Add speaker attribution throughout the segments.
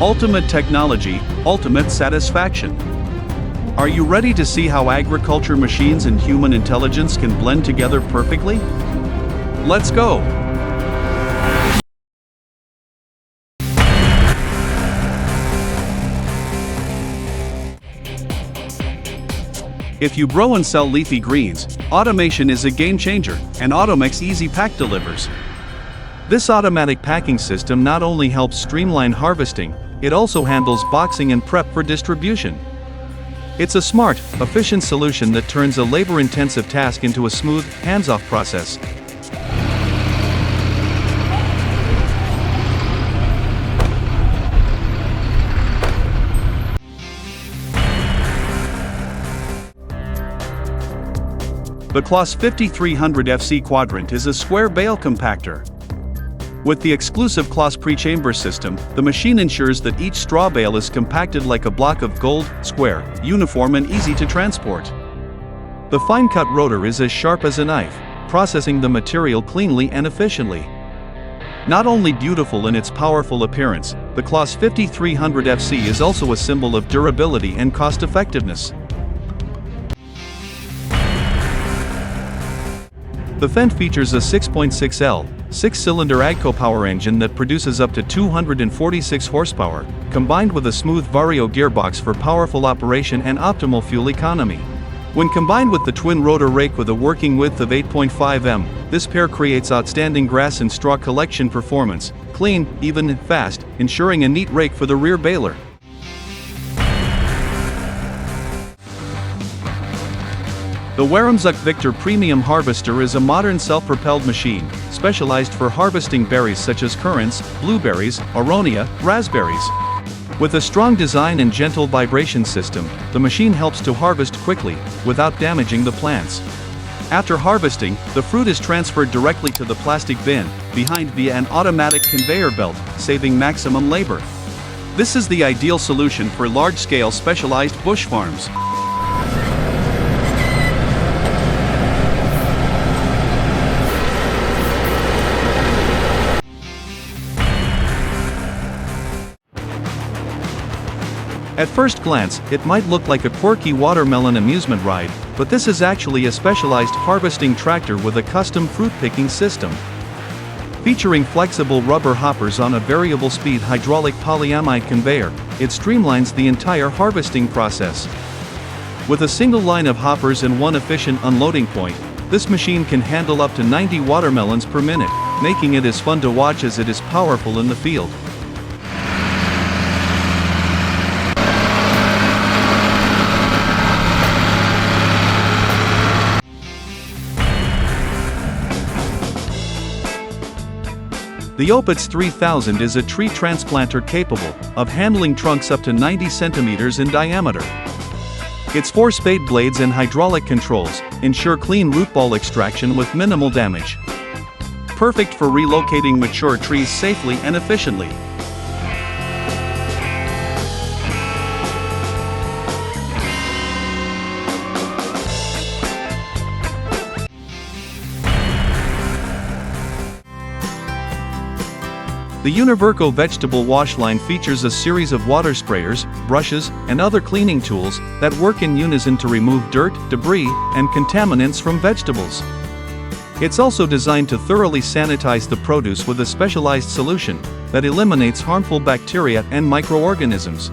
Speaker 1: Ultimate technology, ultimate satisfaction. Are you ready to see how agriculture machines and human intelligence can blend together perfectly? Let's go! If you grow and sell leafy greens, automation is a game changer, and Automek's Easy Pack delivers. This automatic packing system not only helps streamline harvesting, it also handles boxing and prep for distribution. It's a smart, efficient solution that turns a labor-intensive task into a smooth, hands-off process. The Claas 5300 FC Quadrant is a square bale compactor. With the exclusive Claas pre-chamber system, the machine ensures that each straw bale is compacted like a block of gold, square, uniform and easy to transport. The fine-cut rotor is as sharp as a knife, processing the material cleanly and efficiently. Not only beautiful in its powerful appearance, the Claas 5300 FC is also a symbol of durability and cost-effectiveness. The Fendt features a 6.6L, 6-cylinder AGCO power engine that produces up to 246 horsepower, combined with a smooth Vario gearbox for powerful operation and optimal fuel economy. When combined with the twin-rotor rake with a working width of 8.5 m, this pair creates outstanding grass and straw collection performance, clean, even, and fast, ensuring a neat rake for the rear baler. The Weramczuk Victor Premium Harvester is a modern self-propelled machine, specialized for harvesting berries such as currants, blueberries, aronia, raspberries. With a strong design and gentle vibration system, the machine helps to harvest quickly, without damaging the plants. After harvesting, the fruit is transferred directly to the plastic bin, behind via an automatic conveyor belt, saving maximum labor. This is the ideal solution for large-scale specialized bush farms. At first glance, it might look like a quirky watermelon amusement ride, but this is actually a specialized harvesting tractor with a custom fruit-picking system. Featuring flexible rubber hoppers on a variable speed hydraulic polyamide conveyor, it streamlines the entire harvesting process. With a single line of hoppers and one efficient unloading point, this machine can handle up to 90 watermelons per minute, making it as fun to watch as it is powerful in the field. The Opitz 3000 is a tree transplanter capable of handling trunks up to 90 centimeters in diameter. Its 4 spade blades and hydraulic controls ensure clean root ball extraction with minimal damage. Perfect for relocating mature trees safely and efficiently. The Univerco vegetable wash line features a series of water sprayers, brushes, and other cleaning tools that work in unison to remove dirt, debris, and contaminants from vegetables. It's also designed to thoroughly sanitize the produce with a specialized solution that eliminates harmful bacteria and microorganisms.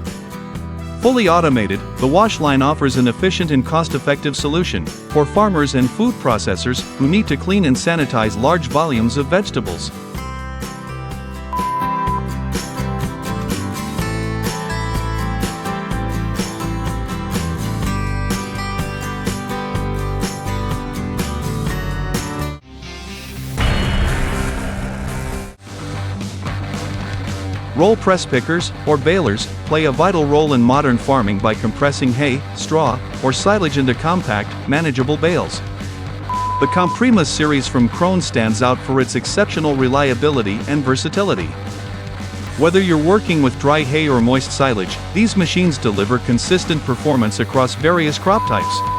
Speaker 1: Fully automated, the wash line offers an efficient and cost-effective solution for farmers and food processors who need to clean and sanitize large volumes of vegetables. Roll press pickers, or balers, play a vital role in modern farming by compressing hay, straw, or silage into compact, manageable bales. The Comprima series from Krone stands out for its exceptional reliability and versatility. Whether you're working with dry hay or moist silage, these machines deliver consistent performance across various crop types.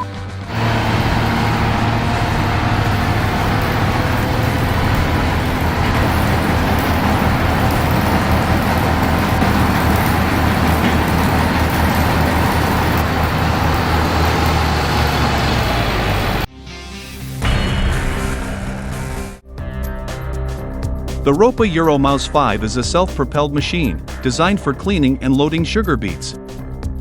Speaker 1: The Ropa Euro Mause 5 is a self-propelled machine, designed for cleaning and loading sugar beets.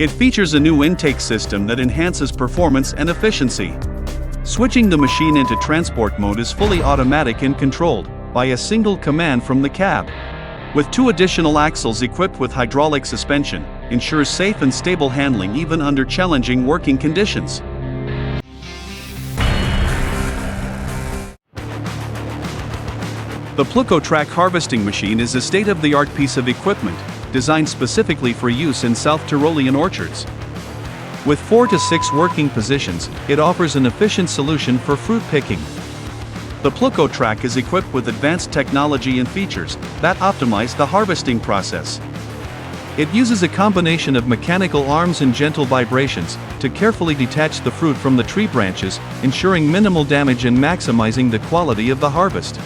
Speaker 1: It features a new intake system that enhances performance and efficiency. Switching the machine into transport mode is fully automatic and controlled by a single command from the cab. With 2 additional axles equipped with hydraulic suspension, ensures safe and stable handling even under challenging working conditions. The Pluko track harvesting machine is a state-of-the-art piece of equipment, designed specifically for use in South Tyrolean orchards. With 4 to 6 working positions, it offers an efficient solution for fruit picking. The Pluko track is equipped with advanced technology and features that optimize the harvesting process. It uses a combination of mechanical arms and gentle vibrations to carefully detach the fruit from the tree branches, ensuring minimal damage and maximizing the quality of the harvest.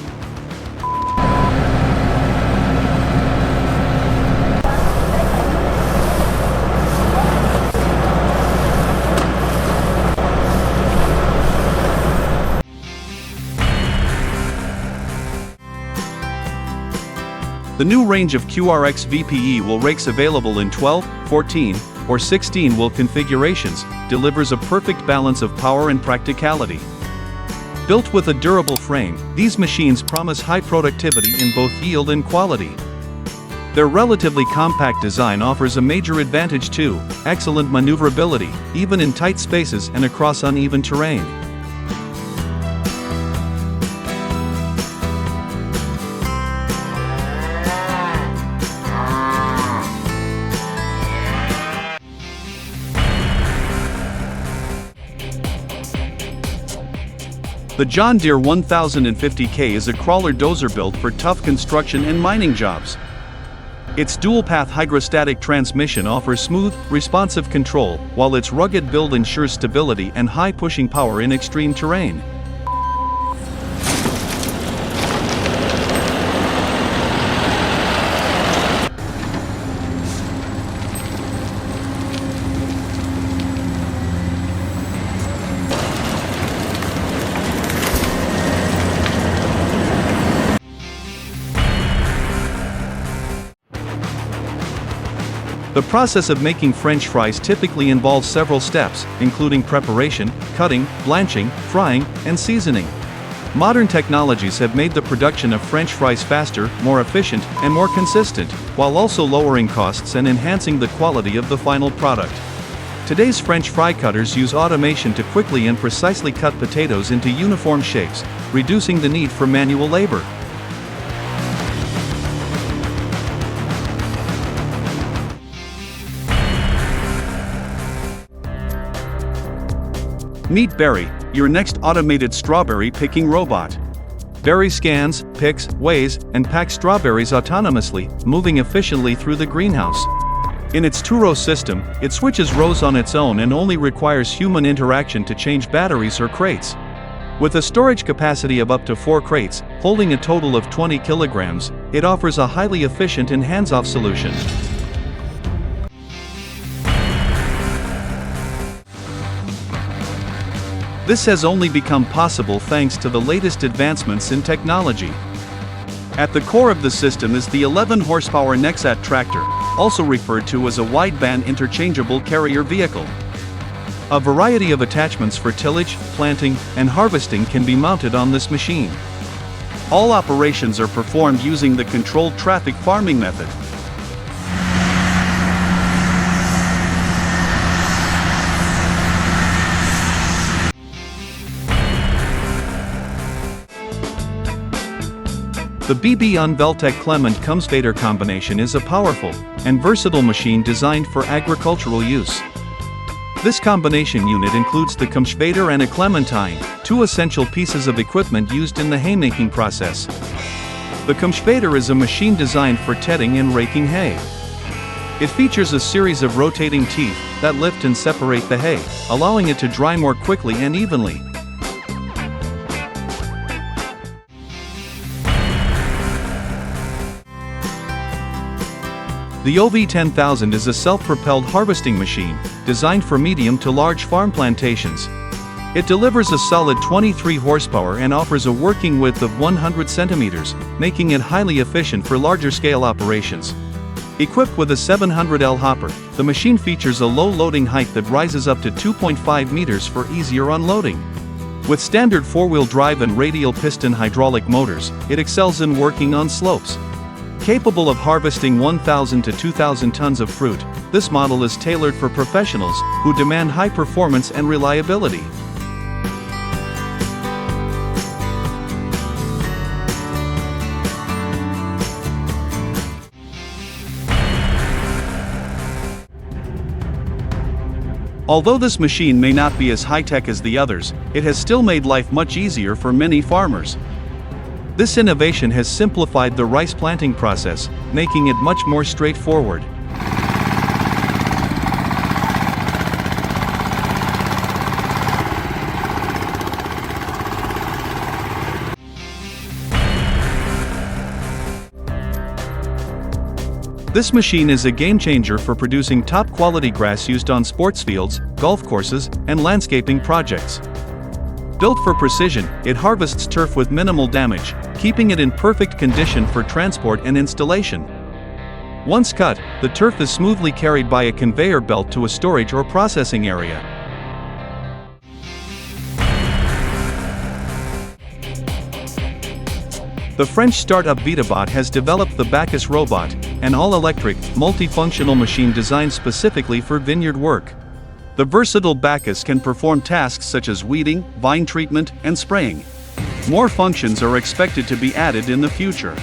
Speaker 1: The new range of QRX VPE Wheel Rakes available in 12, 14, or 16 wheel configurations delivers a perfect balance of power and practicality. Built with a durable frame, these machines promise high productivity in both yield and quality. Their relatively compact design offers a major advantage too: excellent maneuverability, even in tight spaces and across uneven terrain. The John Deere 1050K is a crawler dozer built for tough construction and mining jobs. Its dual-path hydrostatic transmission offers smooth, responsive control, while its rugged build ensures stability and high pushing power in extreme terrain. The process of making French fries typically involves several steps, including preparation, cutting, blanching, frying, and seasoning. Modern technologies have made the production of French fries faster, more efficient, and more consistent, while also lowering costs and enhancing the quality of the final product. Today's French fry cutters use automation to quickly and precisely cut potatoes into uniform shapes, reducing the need for manual labor. Meet Berry, your next automated strawberry picking robot. Berry scans, picks, weighs, and packs strawberries autonomously, moving efficiently through the greenhouse. In its 2-row system, it switches rows on its own and only requires human interaction to change batteries or crates. With a storage capacity of up to 4 crates, holding a total of 20 kilograms, it offers a highly efficient and hands-off solution. This has only become possible thanks to the latest advancements in technology. At the core of the system is the 11-horsepower Nexat tractor, also referred to as a wideband interchangeable carrier vehicle. A variety of attachments for tillage, planting, and harvesting can be mounted on this machine. All operations are performed using the controlled traffic farming method. The BB Unveltec Clement Cumsvader combination is a powerful and versatile machine designed for agricultural use. This combination unit includes the Cumsvader and a Clementine, 2 essential pieces of equipment used in the haymaking process. The Cumsvader is a machine designed for tedding and raking hay. It features a series of rotating teeth that lift and separate the hay, allowing it to dry more quickly and evenly. The OV10000 is a self-propelled harvesting machine, designed for medium to large farm plantations. It delivers a solid 23 horsepower and offers a working width of 100 centimeters, making it highly efficient for larger-scale operations. Equipped with a 700L hopper, the machine features a low loading height that rises up to 2.5 meters for easier unloading. With standard four-wheel drive and radial piston hydraulic motors, it excels in working on slopes. Capable of harvesting 1,000 to 2,000 tons of fruit, this model is tailored for professionals who demand high performance and reliability. Although this machine may not be as high-tech as the others, it has still made life much easier for many farmers. This innovation has simplified the rice planting process, making it much more straightforward. This machine is a game-changer for producing top-quality grass used on sports fields, golf courses, and landscaping projects. Built for precision, it harvests turf with minimal damage, keeping it in perfect condition for transport and installation. Once cut, the turf is smoothly carried by a conveyor belt to a storage or processing area. The French startup Vitebot has developed the Bakus Robot, an all-electric, multifunctional machine designed specifically for vineyard work. The versatile Bakus can perform tasks such as weeding, vine treatment, and spraying. More functions are expected to be added in the future.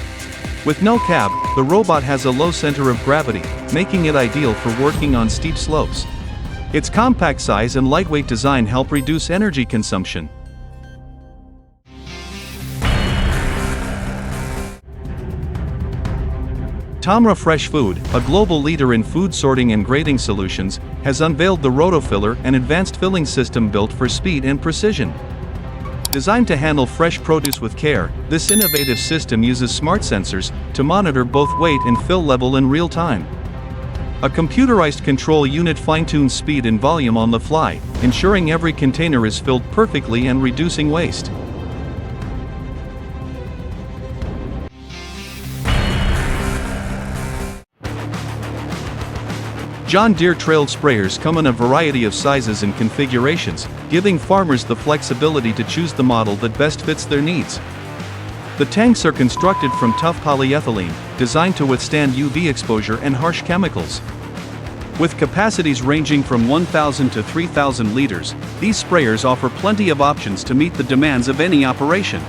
Speaker 1: With no cab, the robot has a low center of gravity, making it ideal for working on steep slopes. Its compact size and lightweight design help reduce energy consumption. Tamra Fresh Food, a global leader in food sorting and grading solutions, has unveiled the RotoFiller, an advanced filling system built for speed and precision. Designed to handle fresh produce with care, this innovative system uses smart sensors to monitor both weight and fill level in real time. A computerized control unit fine-tunes speed and volume on the fly, ensuring every container is filled perfectly and reducing waste. John Deere trailed sprayers come in a variety of sizes and configurations, giving farmers the flexibility to choose the model that best fits their needs. The tanks are constructed from tough polyethylene, designed to withstand UV exposure and harsh chemicals. With capacities ranging from 1,000 to 3,000 liters, these sprayers offer plenty of options to meet the demands of any operation.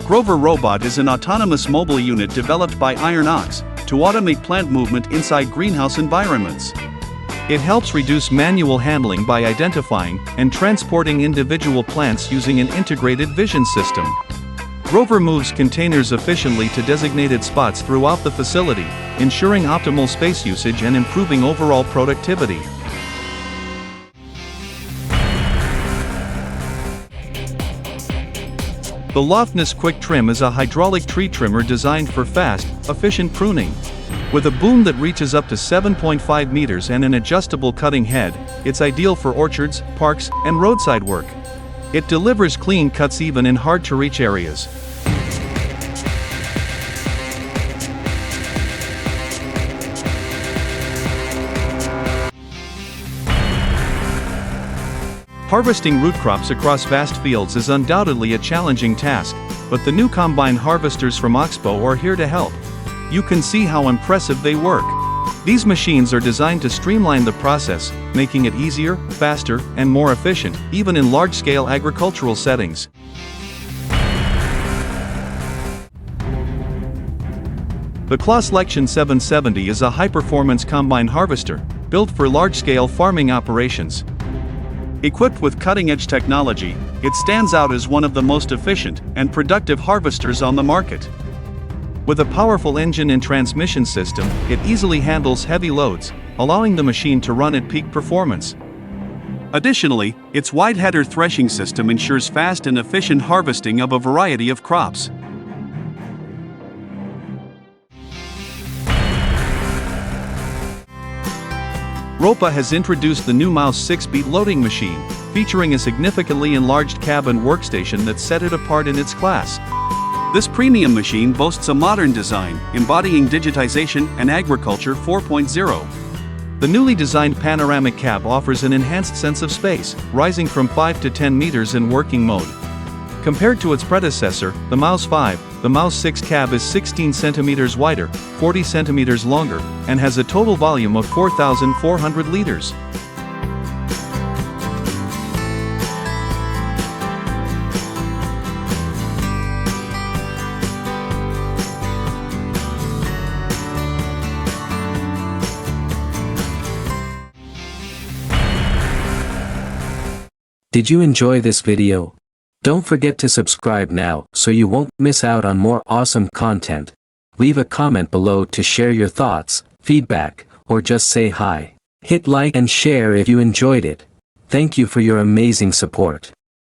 Speaker 1: Grover Robot is an autonomous mobile unit developed by Iron Ox to automate plant movement inside greenhouse environments. It helps reduce manual handling by identifying and transporting individual plants using an integrated vision system. Grover moves containers efficiently to designated spots throughout the facility, ensuring optimal space usage and improving overall productivity. The Loftness Quick Trim is a hydraulic tree trimmer designed for fast, efficient pruning. With a boom that reaches up to 7.5 meters and an adjustable cutting head, it's ideal for orchards, parks, and roadside work. It delivers clean cuts even in hard-to-reach areas. Harvesting root crops across vast fields is undoubtedly a challenging task, but the new combine harvesters from Oxbow are here to help. You can see how impressive they work. These machines are designed to streamline the process, making it easier, faster, and more efficient, even in large-scale agricultural settings. The Claas Lexion 770 is a high-performance combine harvester, built for large-scale farming operations. Equipped with cutting-edge technology, it stands out as one of the most efficient and productive harvesters on the market. With a powerful engine and transmission system, it easily handles heavy loads, allowing the machine to run at peak performance. Additionally, its wide header threshing system ensures fast and efficient harvesting of a variety of crops. Ropa has introduced the new Mause 6-beat loading machine, featuring a significantly enlarged cab and workstation that set it apart in its class. This premium machine boasts a modern design, embodying digitization and agriculture 4.0. The newly designed panoramic cab offers an enhanced sense of space, rising from 5 to 10 meters in working mode. Compared to its predecessor, the Mause 5, the Mause 6 cab is 16 centimeters wider, 40 centimeters longer, and has a total volume of 4,400 liters.
Speaker 2: Did you enjoy this video? Don't forget to subscribe now so you won't miss out on more awesome content. Leave a comment below to share your thoughts, feedback, or just say hi. Hit like and share if you enjoyed it. Thank you for your amazing support.